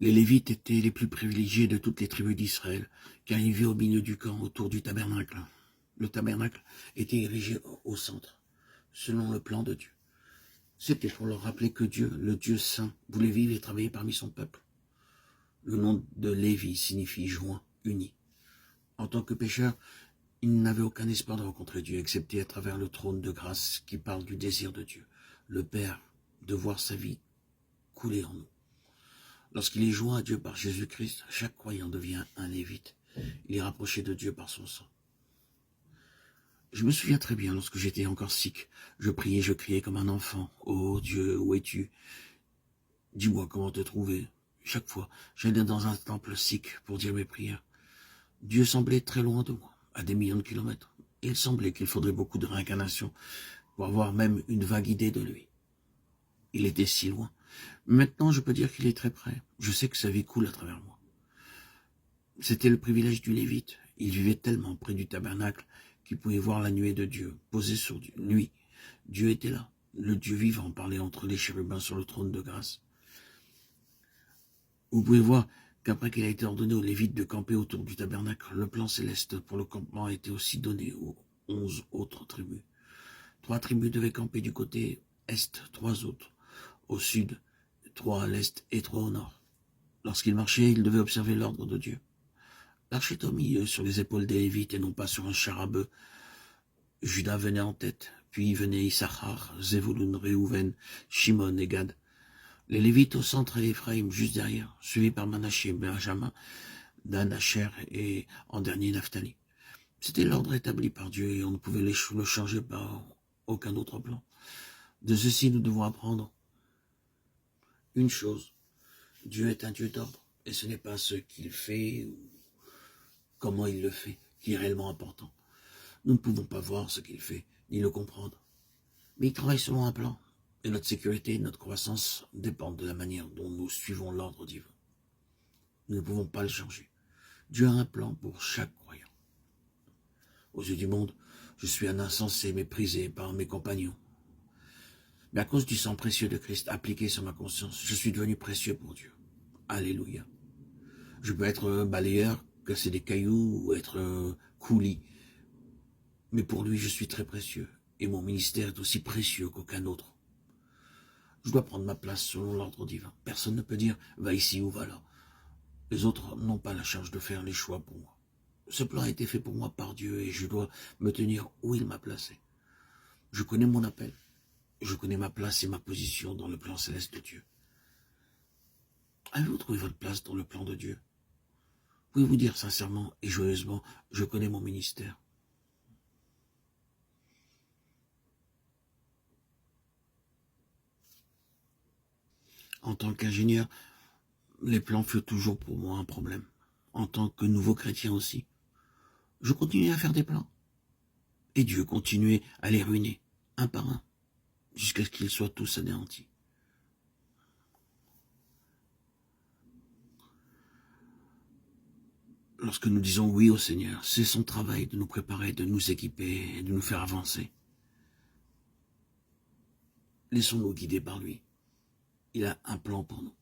Les Lévites étaient les plus privilégiés de toutes les tribus d'Israël, car ils vivaient au milieu du camp, autour du tabernacle. Le tabernacle était érigé au centre, selon le plan de Dieu. C'était pour leur rappeler que Dieu, le Dieu saint, voulait vivre et travailler parmi son peuple. Le nom de Lévi signifie joint, uni. En tant que pécheur, il n'avait aucun espoir de rencontrer Dieu, excepté à travers le trône de grâce qui parle du désir de Dieu, le Père, de voir sa vie couler en nous. Lorsqu'il est joint à Dieu par Jésus-Christ, chaque croyant devient un lévite. Il est rapproché de Dieu par son sang. Je me souviens très bien, lorsque j'étais encore sick, je priais, je criais comme un enfant. « Oh Dieu, où es-tu? Dis-moi comment te trouver. » Chaque fois, j'allais dans un temple sikh pour dire mes prières. Dieu semblait très loin de moi, à des millions de kilomètres. Et il semblait qu'il faudrait beaucoup de réincarnation pour avoir même une vague idée de lui. Il était si loin. Maintenant, je peux dire qu'il est très près. Je sais que sa vie coule à travers moi. C'était le privilège du Lévite. Il vivait tellement près du tabernacle qu'il pouvait voir la nuée de Dieu posée sur lui. Dieu était là. Le Dieu vivant parlait entre les chérubins sur le trône de grâce. Vous pouvez voir qu'après qu'il a été ordonné aux Lévites de camper autour du tabernacle, le plan céleste pour le campement a été aussi donné aux 11 autres tribus. 3 tribus devaient camper du côté est, 3 autres au sud, 3 à l'est et 3 au nord. Lorsqu'ils marchaient, ils devaient observer l'ordre de Dieu. L'arche était au milieu, sur les épaules des Lévites et non pas sur un char à bœuf. Judas venait en tête, puis venaient Issachar, Zévoulun, Réhouven, Shimon et Gad. Les Lévites au centre et Éphraïm juste derrière, suivis par Manaché, Benjamin, Dan, Asher et en dernier Naphtali. C'était l'ordre établi par Dieu et on ne pouvait le changer par aucun autre plan. De ceci, nous devons apprendre une chose. Dieu est un Dieu d'ordre et ce n'est pas ce qu'il fait ou comment il le fait qui est réellement important. Nous ne pouvons pas voir ce qu'il fait, ni le comprendre. Mais il travaille selon un plan. Et notre sécurité et notre croissance dépendent de la manière dont nous suivons l'ordre divin. Nous ne pouvons pas le changer. Dieu a un plan pour chaque croyant. Aux yeux du monde, je suis un insensé méprisé par mes compagnons. Mais à cause du sang précieux de Christ appliqué sur ma conscience, je suis devenu précieux pour Dieu. Alléluia. Je peux être balayeur, casser des cailloux ou être coulis. Mais pour lui, je suis très précieux. Et mon ministère est aussi précieux qu'aucun autre. Je dois prendre ma place selon l'ordre divin. Personne ne peut dire « va ici ou va là ». Les autres n'ont pas la charge de faire les choix pour moi. Ce plan a été fait pour moi par Dieu et je dois me tenir où il m'a placé. Je connais mon appel. Je connais ma place et ma position dans le plan céleste de Dieu. Avez-vous trouvé votre place dans le plan de Dieu? Pouvez-vous dire sincèrement et joyeusement « je connais mon ministère ». En tant qu'ingénieur, les plans furent toujours pour moi un problème. En tant que nouveau chrétien aussi. Je continuais à faire des plans. Et Dieu continuait à les ruiner, un par un, jusqu'à ce qu'ils soient tous anéantis. Lorsque nous disons oui au Seigneur, c'est son travail de nous préparer, de nous équiper et de nous faire avancer. Laissons-nous guider par lui. Il a un plan pour nous.